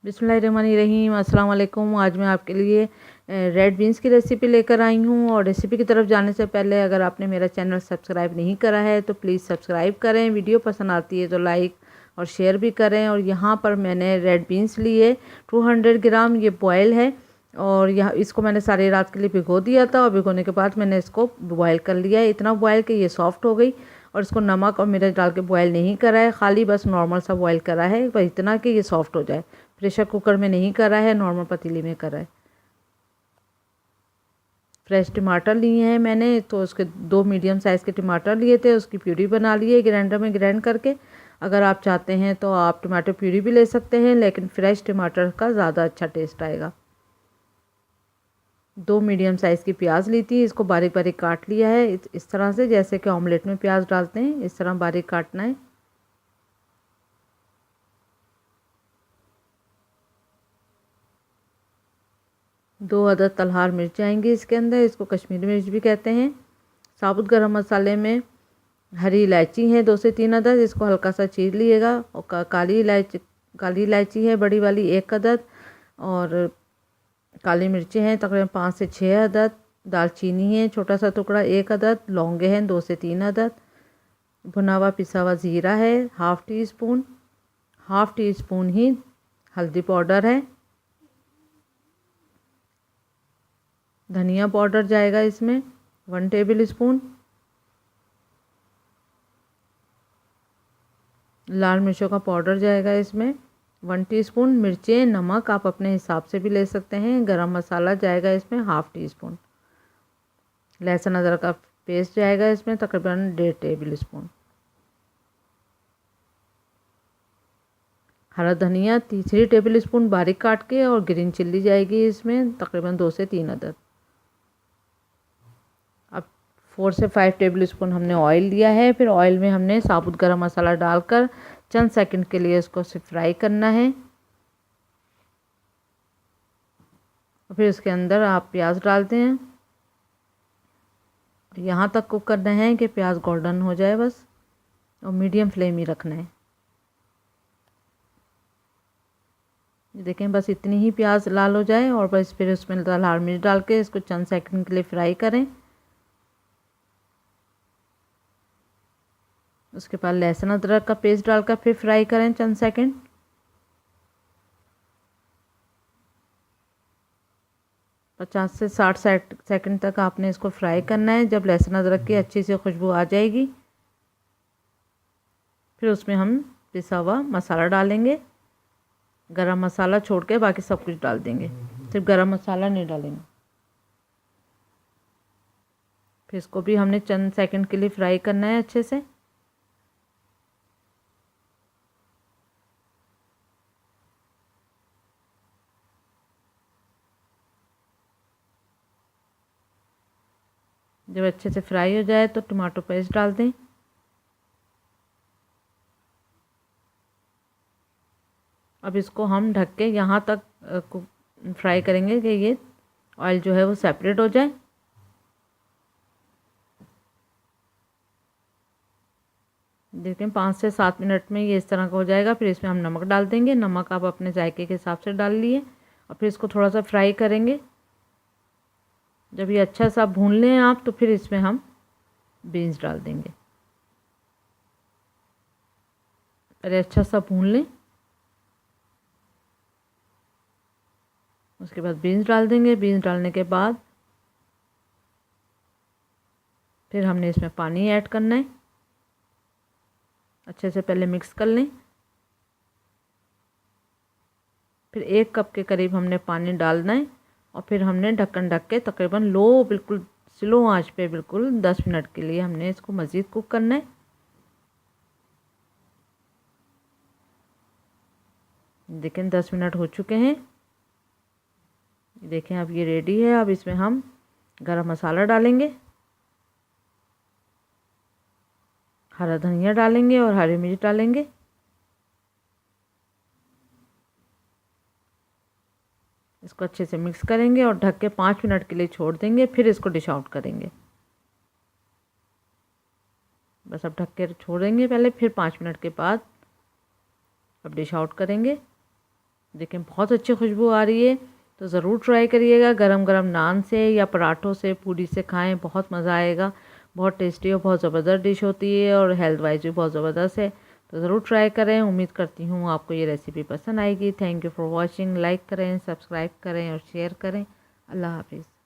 बिस्मिल्लाहिर्रहमानिर्रहीम, अस्सलाम वालेकुम। आज मैं आपके लिए रेड बीन्स की रेसिपी लेकर आई हूँ। और रेसिपी की तरफ जाने से पहले अगर आपने मेरा चैनल सब्सक्राइब नहीं करा है तो प्लीज़ सब्सक्राइब करें। वीडियो पसंद आती है तो लाइक और शेयर भी करें। और यहाँ पर मैंने रेड बीन्स लिए 200 ग्राम, ये बॉयल है। और यहाँ इसको मैंने सारी रात के लिए भिगो दिया था और भिगोने के बाद मैंने इसको बॉयल कर लिया है। इतना बॉयल कि ये सॉफ्ट हो गई। और इसको नमक और मिर्च डाल के बॉयल नहीं करा है, खाली बस नॉर्मल सा बॉयल करा है, बस इतना कि ये सॉफ्ट हो जाए। प्रेशर कुकर में नहीं करा है, नॉर्मल पतीली में करा है। फ्रेश टमाटर लिए हैं मैंने, तो उसके 2 मीडियम साइज़ के टमाटर लिए थे, उसकी प्यूरी बना ली है ग्राइंडर में ग्राइंड करके। अगर आप चाहते हैं तो आप टमाटर प्यूरी भी ले सकते हैं, लेकिन फ्रेश टमाटर का ज़्यादा अच्छा टेस्ट आएगा। 2 मीडियम साइज़ की प्याज ली थी, इसको बारीक बारीक काट लिया है इस तरह से, जैसे कि ऑमलेट में प्याज डालते हैं इस तरह बारीक काटना है। 2 अदद तलहार मिर्च आएंगी इसके अंदर, इसको कश्मीरी मिर्च भी कहते हैं। साबुत गरम मसाले में हरी इलायची है 2 से 3 अदद, इसको हल्का सा चीर लिएगा। और काली इलायची है बड़ी वाली 1 अदद। और काली मिर्चें हैं तकरीबन 5 से 6 अदद। दालचीनी है छोटा सा टुकड़ा 1 अदद। लौंगे हैं 2 से 3 अदद। भुना हुआ पिसा हुआ ज़ीरा है हाफ़ टी स्पून ही हल्दी पाउडर है। धनिया पाउडर जाएगा इसमें 1 टेबल स्पून। लाल मिर्चों का पाउडर जाएगा इसमें 1 टीस्पून। मिर्चें नमक आप अपने हिसाब से भी ले सकते हैं। गरम मसाला जाएगा इसमें हाफ़ टी स्पून। लहसुन अदरक का पेस्ट जाएगा इसमें तकरीबन 1.5 टेबल स्पून। हरा धनिया 3 टेबल स्पून बारीक काट के। और ग्रीन चिल्ली जाएगी इसमें तकरीबन 2 से 3 अदद। अब 4 से 5 टेबल स्पून हमने ऑयल लिया है। फिर ऑयल में हमने साबुत गरम मसाला डालकर चंद सेकंड के लिए इसको सिर्फ फ्राई करना है। फिर इसके अंदर आप प्याज डालते हैं। यहाँ तक कुक करना है कि प्याज गोल्डन हो जाए बस, और मीडियम फ्लेम ही रखना है। देखें बस इतनी ही प्याज लाल हो जाए और बस फिर उसमें लाल मिर्च डाल के इसको चंद सेकंड के लिए फ्राई करें। उसके बाद लहसुन अदरक का पेस्ट डालकर फिर फ्राई करें चंद सेकंड। पचास से 60 सेकंड तक आपने इसको फ्राई करना है। जब लहसुन अदरक की अच्छी सी खुशबू आ जाएगी फिर उसमें हम पिसा हुआ मसाला डालेंगे। गरम मसाला छोड़ के बाकी सब कुछ डाल देंगे, सिर्फ गरम मसाला नहीं डालेंगे। फिर इसको भी हमने चंद सेकंड के लिए फ्राई करना है अच्छे से। जब अच्छे से फ्राई हो जाए तो टमाटो पेस्ट डाल दें। अब इसको हम ढक के यहाँ तक फ्राई करेंगे कि ये ऑयल जो है वो सेपरेट हो जाए। देखें 5 से 7 मिनट में ये इस तरह का हो जाएगा। फिर इसमें हम नमक डाल देंगे। नमक आप अपने जायके के हिसाब से डाल लिए। और फिर इसको थोड़ा सा फ्राई करेंगे। जब ये अच्छा सा भून लें आप तो फिर इसमें हम बीन्स डाल देंगे। अरे अच्छा सा भून लें, उसके बाद बीन्स डाल देंगे। बीन्स डालने के बाद फिर हमने इसमें पानी ऐड करना है। अच्छे से पहले मिक्स कर लें। फिर 1 कप के करीब हमने पानी डालना है। और फिर हमने ढक्कन ढक के तकरीबन बिल्कुल स्लो आंच पे बिल्कुल 10 मिनट के लिए हमने इसको मज़ीद कुक करना है। देखें 10 मिनट हो चुके हैं। देखें अब ये रेडी है। अब इसमें हम गरम मसाला डालेंगे, हरा धनिया डालेंगे और हरी मिर्च डालेंगे। इसको अच्छे से मिक्स करेंगे और ढक के 5 मिनट के लिए छोड़ देंगे। फिर इसको डिश आउट करेंगे। बस अब ढक के छोड़ेंगे पहले, फिर 5 मिनट के बाद अब डिश आउट करेंगे। देखें बहुत अच्छी खुशबू आ रही है। तो ज़रूर ट्राई करिएगा, गरम गरम नान से या पराठों से, पूरी से खाएं, बहुत मज़ा आएगा। बहुत टेस्टी और बहुत ज़बरदस्त डिश होती है और हेल्थ वाइज भी बहुत ज़बरदस्त है। तो ज़रूर ट्राई करें। उम्मीद करती हूँ आपको ये रेसिपी पसंद आएगी। Thank you for watching. Like करें, सब्सक्राइब करें और शेयर करें। अल्लाह हाफिज़।